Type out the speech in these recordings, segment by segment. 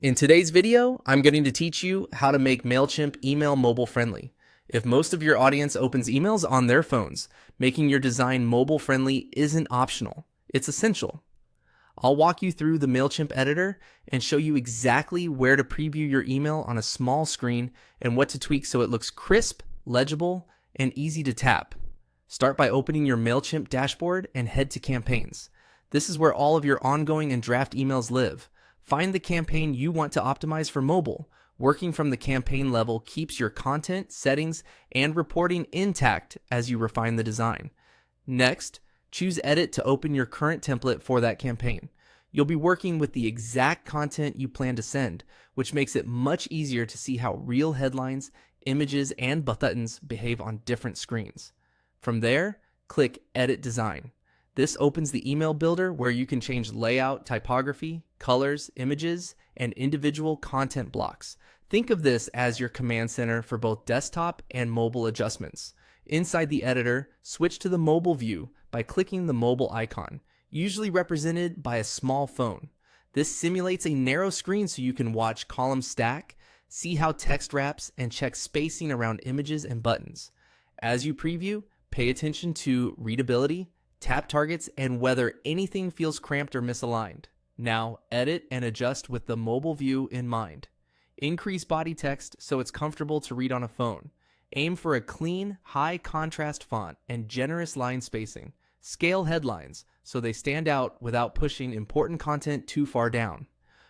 In today's video, I'm going to teach you how to make MailChimp email mobile friendly. If most of your audience opens emails on their phones, making your design mobile friendly isn't optional. It's essential. I'll walk you through the MailChimp editor and show you exactly where to preview your email on a small screen and what to tweak so it looks crisp, legible, and easy to tap. Start by opening your MailChimp dashboard and head to Campaigns. This is where all of your ongoing and draft emails live. Find the campaign you want to optimize for mobile. Working from the campaign level keeps your content, settings, and reporting intact as you refine the design. Next, choose Edit to open your current template for that campaign. You'll be working with the exact content you plan to send, which makes it much easier to see how real headlines, images, and buttons behave on different screens. From there, click Edit Design. This opens the email builder where you can change layout, typography, colors, images, and individual content blocks. Think of this as your command center for both desktop and mobile adjustments. Inside the editor, switch to the mobile view by clicking the mobile icon, usually represented by a small phone. This simulates a narrow screen so you can watch columns stack, see how text wraps, and check spacing around images and buttons. As you preview, pay attention to readability, tap targets, and whether anything feels cramped or misaligned. Now, edit and adjust with the mobile view in mind. Increase body text so it's comfortable to read on a phone. Aim for a clean, high contrast font and generous line spacing. Scale headlines so they stand out without pushing important content too far down.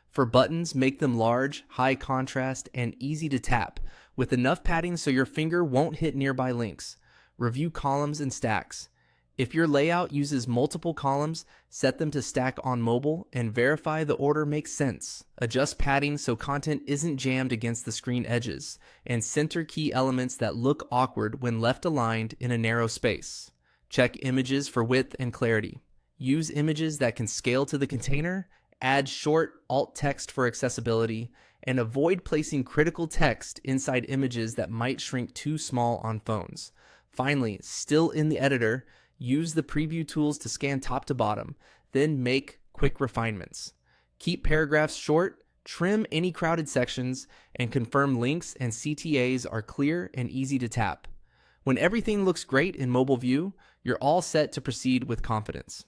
For buttons, make them large, high contrast, and easy to tap, with enough padding so your finger won't hit nearby links. Review columns and stacks. If your layout uses multiple columns, set them to stack on mobile and verify the order makes sense. Adjust padding so content isn't jammed against the screen edges, and center key elements that look awkward when left aligned in a narrow space. Check images for width and clarity. Use images that can scale to the container, add short alt text for accessibility, and avoid placing critical text inside images that might shrink too small on phones. Finally, still in the editor, use the preview tools to scan top to bottom, then make quick refinements. Keep paragraphs short, trim any crowded sections, and confirm links and CTAs are clear and easy to tap. When everything looks great in mobile view, you're all set to proceed with confidence.